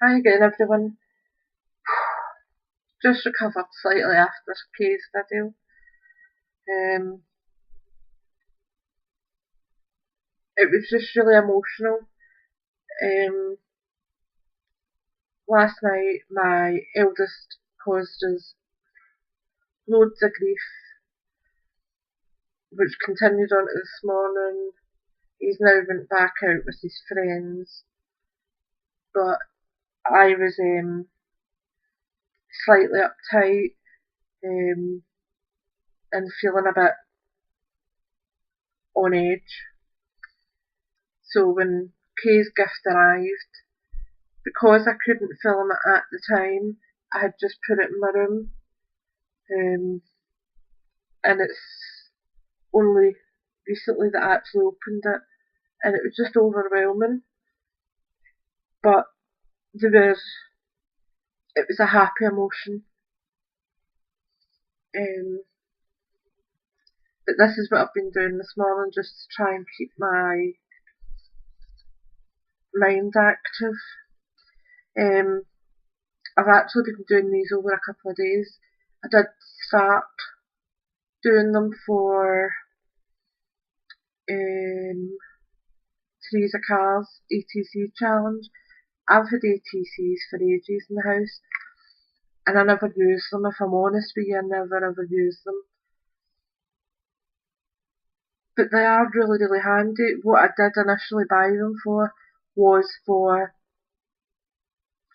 Hi again everyone. Just recovered slightly after Kay's video. Um, it was just really emotional. Um, Last night my eldest caused us loads of grief, which continued on to this morning. He's now went back out with his friends, but I was slightly uptight um, and feeling a bit on edge. So when Kay's gift arrived, because I couldn't film it at the time, I had just put it in my room, um, and it's only recently that I actually opened it, and it was just overwhelming. But there was, it was a happy emotion. Um, but this is what I've been doing this morning, just to try and keep my mind active. Um, I've actually been doing these over a couple of days. I did start doing them for um, Theresa Carr's ATC challenge. I've had ATCs for ages in the house, and I never use them. If I'm honest with you, I never ever use them. But they are really, really handy. What I did initially buy them for was for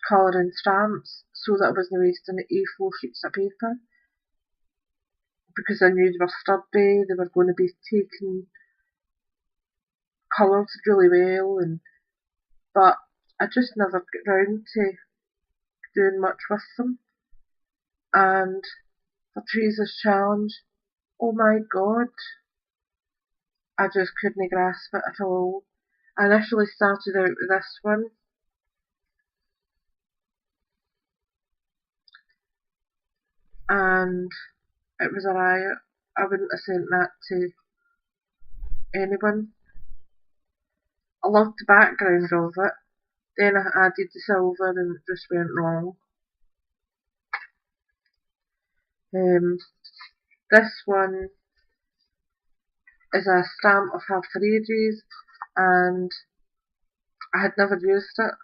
colouring stamps, so that I wasn't wasting A4 sheets of paper, because I knew they were sturdy, they were going to be taking colours really well, but I just never got round to doing much with them. And for Teresa's challenge, oh my god, I just couldn't grasp it at all. I initially started out with this one, and it was a riot. I wouldn't have sent that to anyone. I loved the background of it. Then I added the silver and it just went wrong. Um, this one is a stamp I've had for ages, and I had never used it.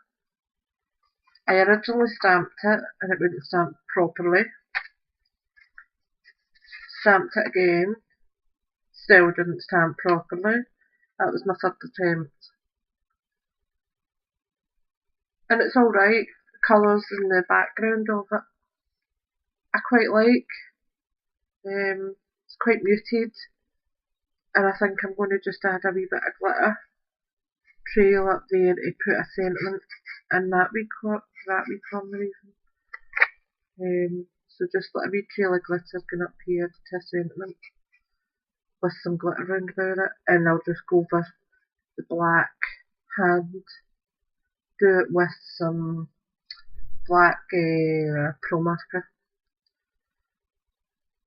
I originally stamped it and it wouldn't stamp properly. Stamped it again, still didn't stamp properly. That was my third attempt. And it's alright, the colours and the background of it I quite like. It's quite muted, and I think I'm going to just add a wee bit of glitter trail up there to put a sentiment in that wee corner even. So just let a wee trail of glitter going up here to a sentiment with some glitter round about it, and I'll just go over the black hand, do it with some black pro marker.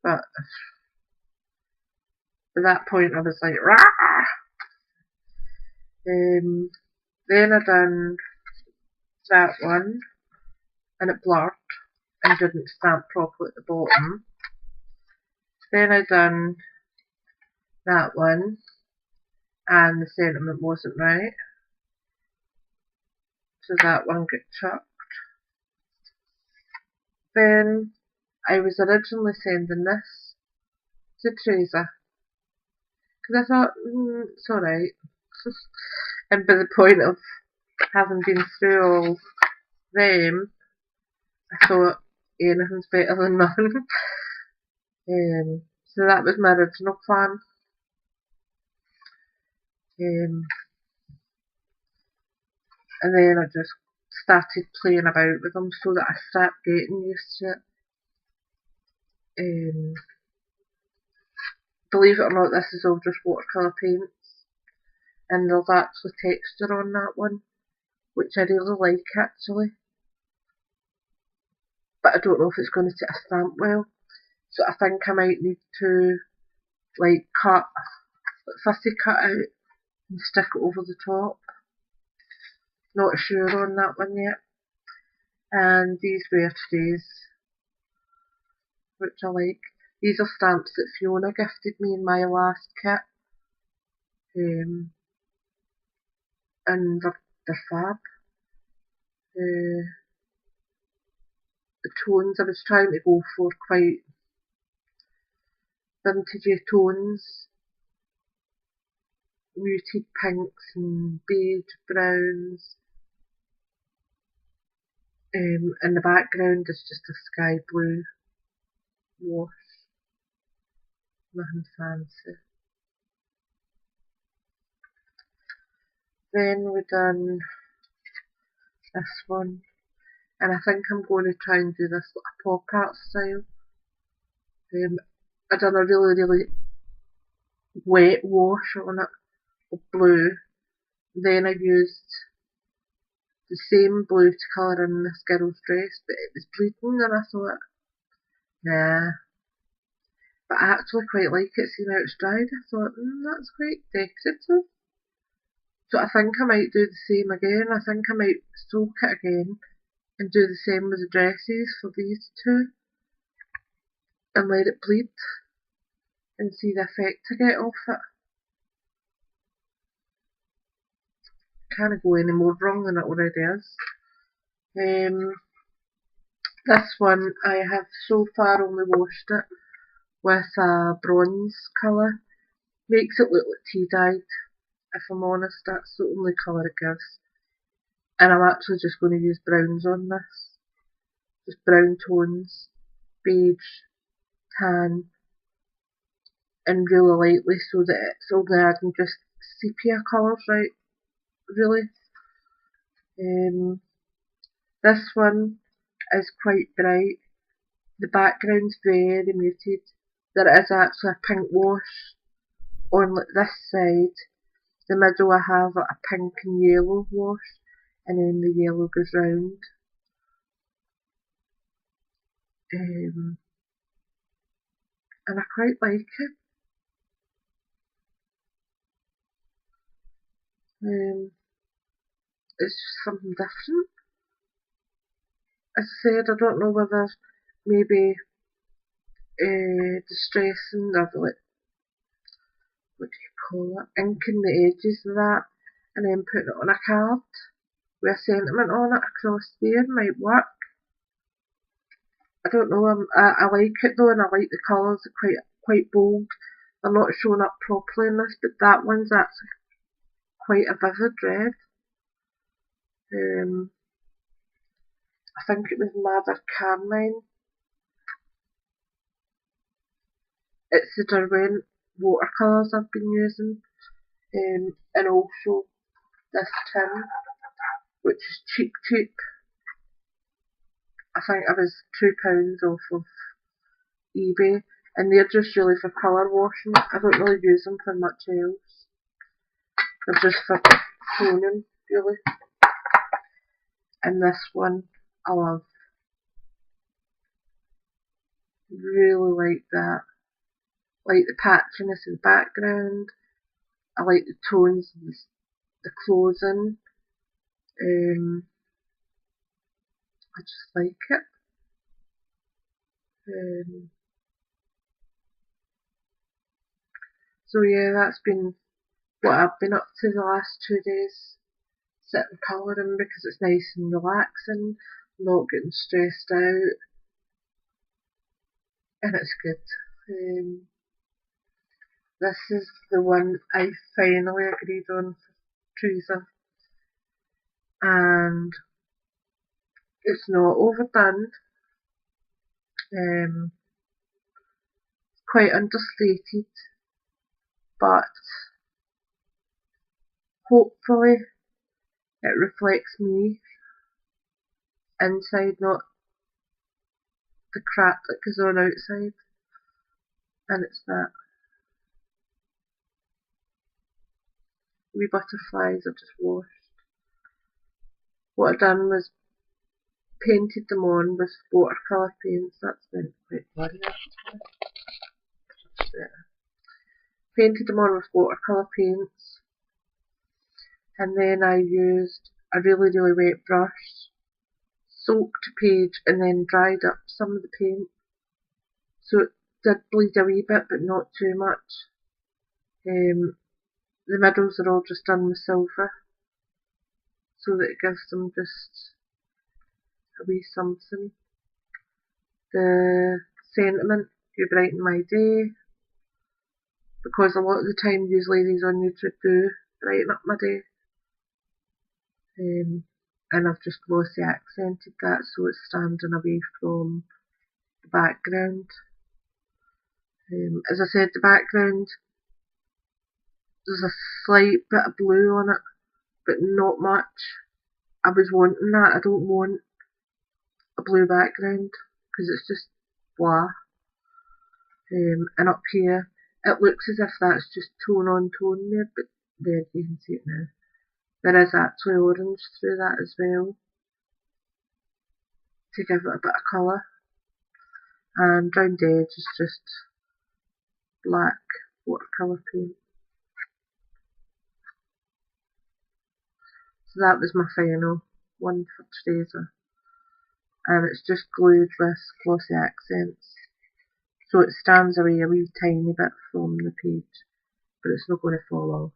But at that point I was like, rah! Then I done that one, and it blurred and didn't stamp properly at the bottom. Then I done that one, and the sentiment wasn't right, so that one got chucked. Then I was originally sending this to Teresa, because I thought, it's alright. And by the point of having been through all them, I thought anything's better than nothing. So that was my original plan. Um, and then I just started playing about with them so that I started getting used to it. Believe it or not, this is all just watercolour paints, and there's actually texture on that one, which I really like actually, but I don't know if it's going to take a stamp well, so I think I might need to like fussy cut out and stick it over the top. Not sure on that one yet. And these were today's, which I like. These are stamps that Fiona gifted me in my last kit. And they're fab. The tones, I was trying to go for quite vintagey tones, muted pinks and beige browns, and the background is just a sky blue wash, nothing fancy. Then we done this one, and I think I'm going to try and do this like a pop art style. I done a really wet wash on it of blue. Then I used the same blue to colour in this girl's dress, but it was bleeding, and I thought, nah. But I actually quite like it, seeing how it's dried. I thought, that's quite decorative. So I think I might do the same again. I think I might soak it again and do the same with the dresses for these two and let it bleed and see the effect I get off it. Can't go any more wrong than it already is. This one I have so far only washed it with a bronze colour. Makes it look like tea dyed, if I'm honest. That's the only colour it gives. And I'm actually just going to use browns on this. Just brown tones, beige, tan, and really lightly so that it's only adding just sepia colours, right? Really. This one is quite bright. The background's very muted. There is actually a pink wash on this side. The middle I have a pink and yellow wash, and then the yellow goes round. And I quite like it. It's just something different. As I said, I don't know whether maybe distressing or like, what do you call it, inking the edges of that and then putting it on a card with a sentiment on it across there might work. I don't know, I like it though, and I like the colours, they're quite bold. They're not showing up properly in this, but that one's actually quite a vivid red. I think it was Madder Carmine. It's the Derwent watercolours I've been using, and also this tin, which is cheap. I think it was £2 off of eBay, and they're just really for colour washing. I don't really use them for much else. They're just for toning, really. And this one I love. Really like that. Like the patchiness in the background. I like the tones of the clothing. I just like it. So yeah, that's been what I've been up to the last 2 days. Sitting colouring because it's nice and relaxing, not getting stressed out, and it's good. This is the one I finally agreed on for Teresa, and it's not overdone. It's quite understated, but hopefully it reflects me inside, not the crap that goes on outside. And it's that. Wee butterflies I just washed. What I done was painted them on with watercolour paints. That's been quite bloody actually. Painted them on with watercolour paints, and then I used a really wet brush, soaked a page and then dried up some of the paint. So it did bleed a wee bit, but not too much. The middles are all just done with silver, so that it gives them just a wee something. The sentiment, you brighten my day, because a lot of the time these ladies on YouTube do brighten up my day. And I've just glossy accented that so it's standing away from the background. As I said, the background, there's a slight bit of blue on it, but not much. I was wanting that. I don't want a blue background because it's just blah. And up here, it looks as if that's just tone on tone there, but there you can see it now. There is actually orange through that as well to give it a bit of colour. And round the edge is just black watercolour paint. So that was my final one for Teresa. And it's just glued with glossy accents. So it stands away a wee tiny bit from the page, but it's not going to fall off.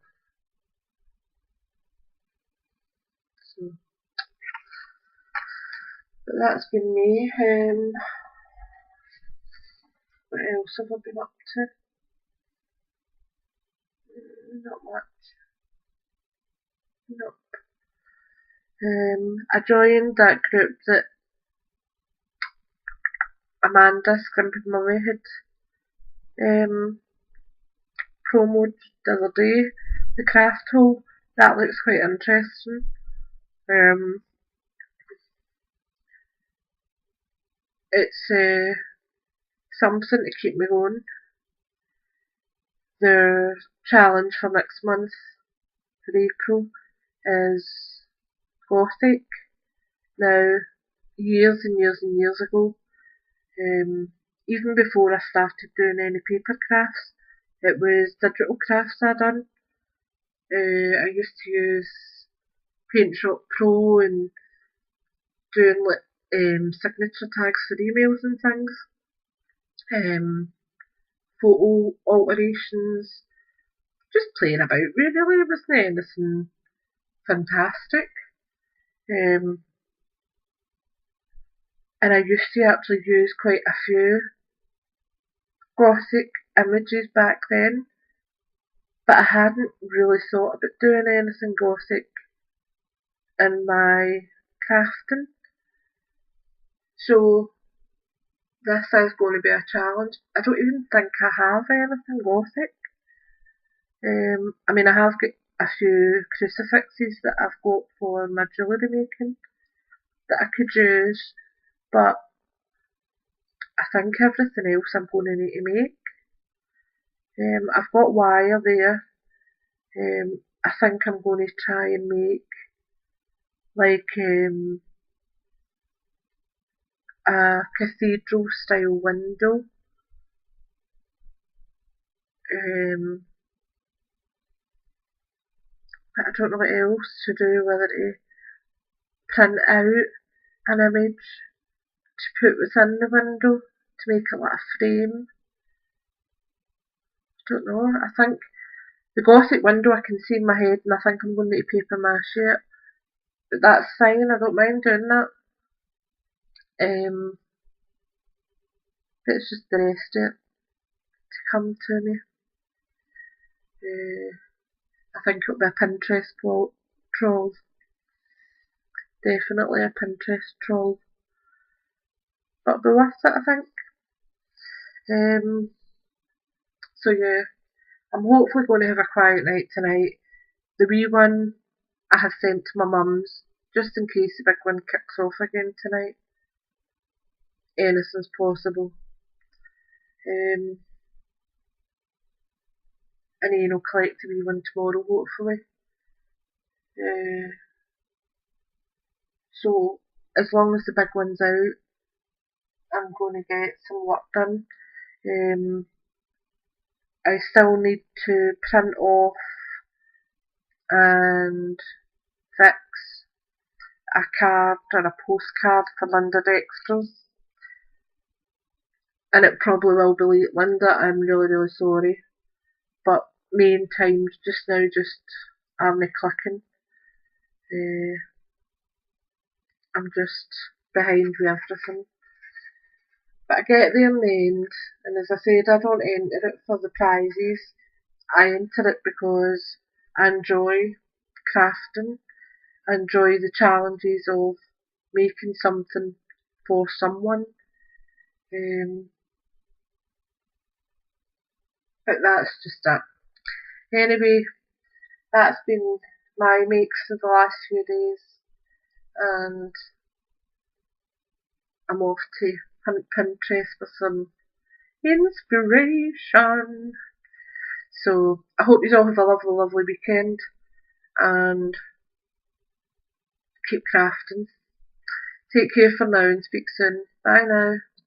So, but that's been me. What else have I been up to? Not much. Nope. I joined that group that Amanda, Scrimpy Mummy, had promoted the other day. The craft hole. That looks quite interesting. It's something to keep me going. The challenge for next month, for April, is Gothic. Now, years and years and years ago, even before I started doing any paper crafts, it was digital crafts I done. I used to use Paint Shop Pro and doing signature tags for emails and things. Photo alterations, just playing about really, it wasn't anything fantastic. And I used to actually use quite a few Gothic images back then, but I hadn't really thought about doing anything Gothic in my crafting. So this is going to be a challenge. I don't even think I have anything Gothic. I mean, I have got a few crucifixes that I've got for my jewellery making that I could use, but I think everything else I'm going to need to make. I've got wire there. I think I'm going to try and make like a cathedral style window. But I don't know what else to do, whether to print out an image to put within the window to make it like a frame. I don't know. I think the Gothic window I can see in my head, and I think I'm going to paper mache it. But that's fine, I don't mind doing that. It's just the rest of it to come to me. I think it'll be a Pinterest troll. Definitely a Pinterest troll. But it'll be worth it, I think. So yeah, I'm hopefully going to have a quiet night tonight. The wee one I have sent to my mum's, just in case the big one kicks off again tonight. Anything's possible. And Ian will collect the wee one tomorrow, hopefully. So, as long as the big one's out, I'm going to get some work done. I still need to print off and fix a card or a postcard for Linda Dexter's. And it probably will be late, Linda. I'm really, really sorry. But main times just now just aren't clicking. I'm just behind with everything. But I get there in the end, and as I said, I don't enter it for the prizes. I enter it because I enjoy crafting. I enjoy the challenges of making something for someone. But that's just it. Anyway, that's been my makes for the last few days, and I'm off to hunt Pinterest for some inspiration. So I hope you all have a lovely, lovely weekend, and keep crafting. Take care for now and speak soon. Bye now.